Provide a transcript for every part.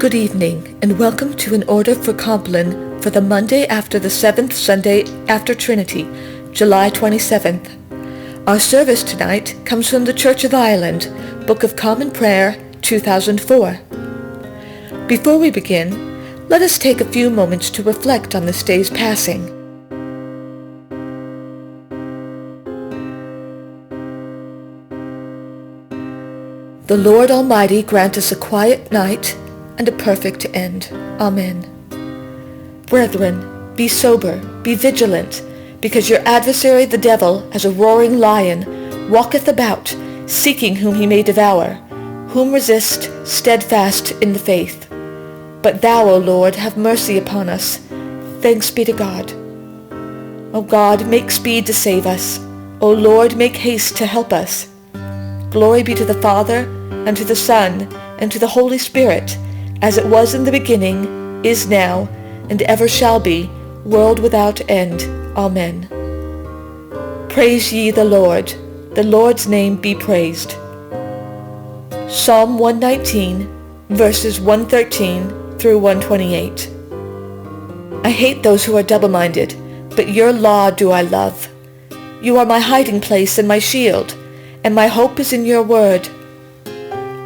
Good evening, and welcome to An Order for Compline for the Monday after the 7th Sunday after Trinity, July 27th. Our service tonight comes from the Church of Ireland, Book of Common Prayer, 2004. Before we begin, let us take a few moments to reflect on this day's passing. The Lord Almighty grant us a quiet night and a perfect end. Amen. Brethren, be sober, be vigilant, because your adversary the devil, as a roaring lion, walketh about, seeking whom he may devour, whom resist, steadfast in the faith. But thou, O Lord, have mercy upon us. Thanks be to God. O God, make speed to save us. O Lord, make haste to help us. Glory be to the Father, and to the Son, and to the Holy Spirit, as it was in the beginning, is now, and ever shall be, world without end. Amen. Praise ye the Lord's name be praised. Psalm 119, verses 113 through 128. I hate those who are double-minded, but your law do I love. You are my hiding place and my shield, and my hope is in your word.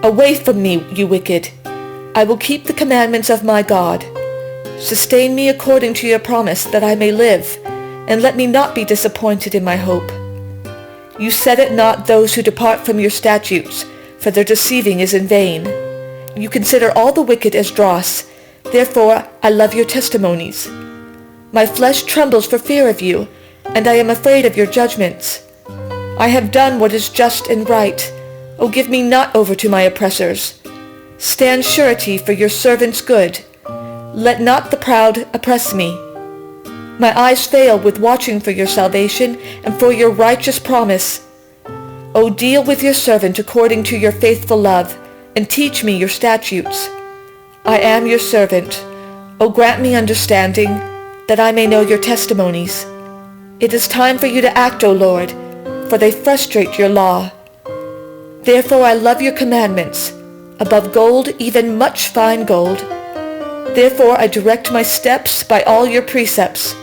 Away from me, you wicked. I will keep the commandments of my God. Sustain me according to your promise, that I may live, and let me not be disappointed in my hope. You set at naught those who depart from your statutes, for their deceiving is in vain. You consider all the wicked as dross. Therefore I love your testimonies. My flesh trembles for fear of you, and I am afraid of your judgments. I have done what is just and right. O give me not over to my oppressors. Stand surety for your servant's good. Let not the proud oppress me. My eyes fail with watching for your salvation and for your righteous promise. O deal with your servant according to your faithful love, and teach me your statutes. I am your servant. O grant me understanding, that I may know your testimonies. It is time for you to act, O Lord, for they frustrate your law. Therefore I love your commandments, above gold, even much fine gold. Therefore I direct my steps by all your precepts,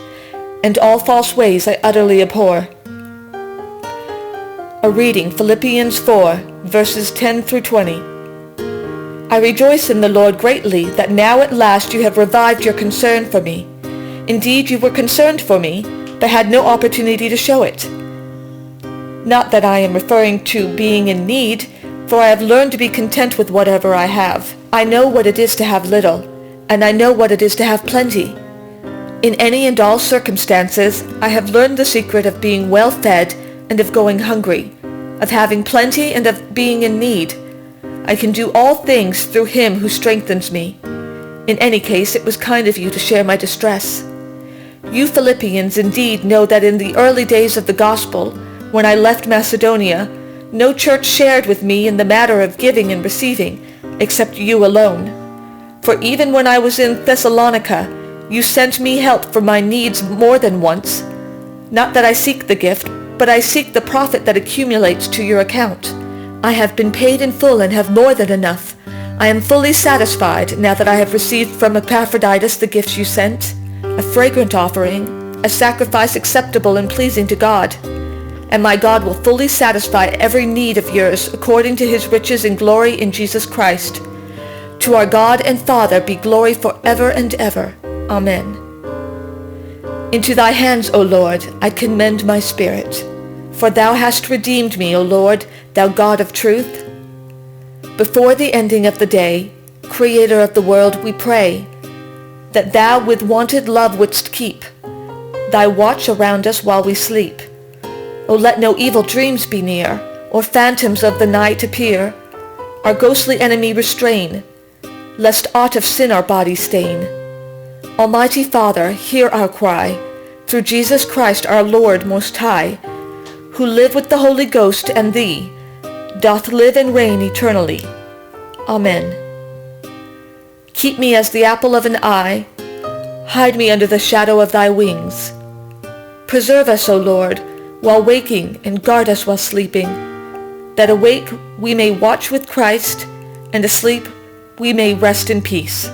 and all false ways I utterly abhor. A reading, Philippians 4, verses 10 through 20. I rejoice in the Lord greatly that now at last you have revived your concern for me. Indeed, you were concerned for me, but had no opportunity to show it. Not that I am referring to being in need, for I have learned to be content with whatever I have. I know what it is to have little, and I know what it is to have plenty. In any and all circumstances, I have learned the secret of being well fed and of going hungry, of having plenty and of being in need. I can do all things through him who strengthens me. In any case, it was kind of you to share my distress. You Philippians indeed know that in the early days of the gospel, when I left Macedonia, no church shared with me in the matter of giving and receiving, except you alone. For even when I was in Thessalonica, you sent me help for my needs more than once. Not that I seek the gift, but I seek the profit that accumulates to your account. I have been paid in full and have more than enough. I am fully satisfied now that I have received from Epaphroditus the gifts you sent, a fragrant offering, a sacrifice acceptable and pleasing to God. And my God will fully satisfy every need of yours according to his riches and glory in Jesus Christ. To our God and Father be glory forever and ever. Amen. Into thy hands, O Lord, I commend my spirit. For thou hast redeemed me, O Lord, thou God of truth. Before the ending of the day, Creator of the world, we pray, that thou with wonted love wouldst keep thy watch around us while we sleep. O let no evil dreams be near, or phantoms of the night appear. Our ghostly enemy restrain, lest aught of sin our body stain. Almighty Father, hear our cry, through Jesus Christ our Lord most high, who live with the Holy Ghost and thee, doth live and reign eternally. Amen. Keep me as the apple of an eye, hide me under the shadow of thy wings. Preserve us, O Lord, while waking, and guard us while sleeping, that awake we may watch with Christ, and asleep we may rest in peace.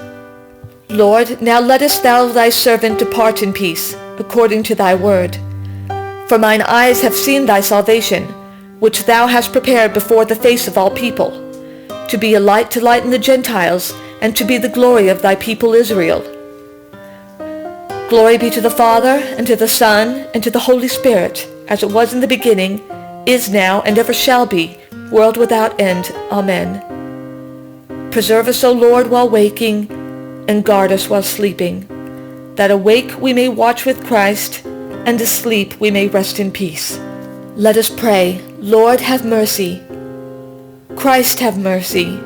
Lord, now lettest thou thy servant depart in peace, according to thy word. For mine eyes have seen thy salvation, which thou hast prepared before the face of all people, to be a light to lighten the Gentiles, and to be the glory of thy people Israel. Glory be to the Father, and to the Son, and to the Holy Spirit, as it was in the beginning, is now, and ever shall be, world without end. Amen. Preserve us, O Lord, while waking, and guard us while sleeping, that awake we may watch with Christ, and asleep we may rest in peace. Let us pray. Lord, have mercy. Christ, have mercy.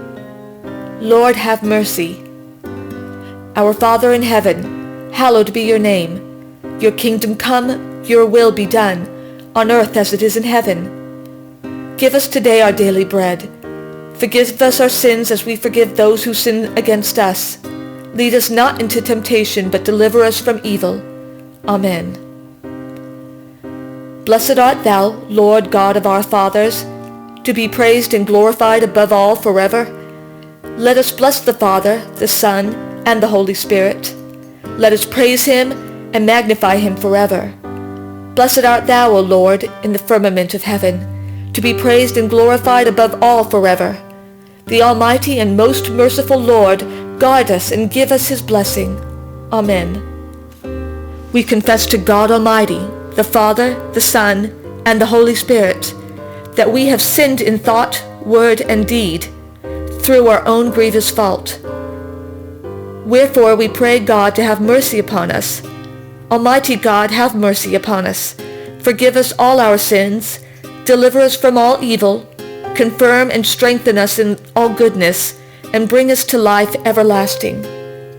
Lord, have mercy. Our Father in heaven, hallowed be your name. Your kingdom come, your will be done, on earth as it is in heaven. Give us today our daily bread. Forgive us our sins as we forgive those who sin against us. Lead us not into temptation, but deliver us from evil. Amen. Blessed art thou, Lord God of our fathers, to be praised and glorified above all forever. Let us bless the Father, the Son, and the Holy Spirit. Let us praise him and magnify him forever. Blessed art thou, O Lord, in the firmament of heaven, to be praised and glorified above all forever. The Almighty and most merciful Lord, guard us and give us his blessing. Amen. We confess to God Almighty, the Father, the Son, and the Holy Spirit, that we have sinned in thought, word, and deed, through our own grievous fault. Wherefore we pray God to have mercy upon us. Almighty God, have mercy upon us. Forgive us all our sins, deliver us from all evil, confirm and strengthen us in all goodness, and bring us to life everlasting.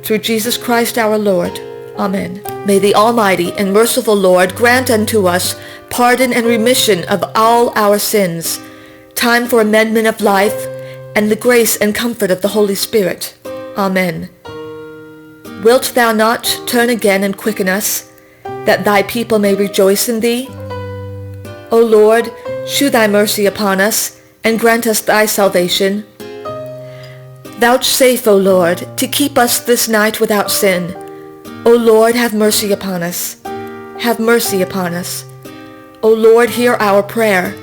Through Jesus Christ our Lord. Amen. May the Almighty and merciful Lord grant unto us pardon and remission of all our sins, time for amendment of life, and the grace and comfort of the Holy Spirit. Amen. Wilt thou not turn again and quicken us, that thy people may rejoice in thee? O Lord, shew thy mercy upon us, and grant us thy salvation. Vouchsafe, O Lord, to keep us this night without sin. O Lord, have mercy upon us. Have mercy upon us. O Lord, hear our prayer,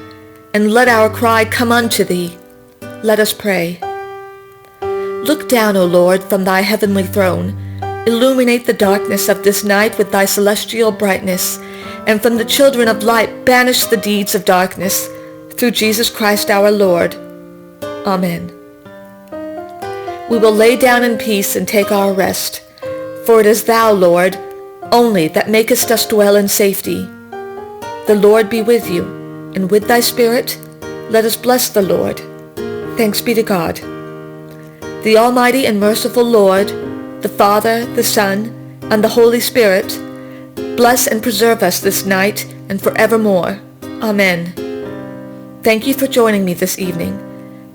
and let our cry come unto thee. Let us pray. Look down, O Lord, from thy heavenly throne. Illuminate the darkness of this night with thy celestial brightness, and from the children of light banish the deeds of darkness, through Jesus Christ our Lord. Amen. We will lay down in peace and take our rest, for it is thou, Lord, only that makest us dwell in safety. The Lord be with you, and with thy spirit. Let us bless the Lord. Thanks be to God. The Almighty and merciful Lord, the Father, the Son, and the Holy Spirit, bless and preserve us this night and forevermore. Amen. Thank you for joining me this evening.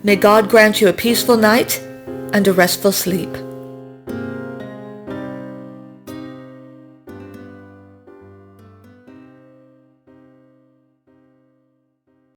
May God grant you a peaceful night and a restful sleep.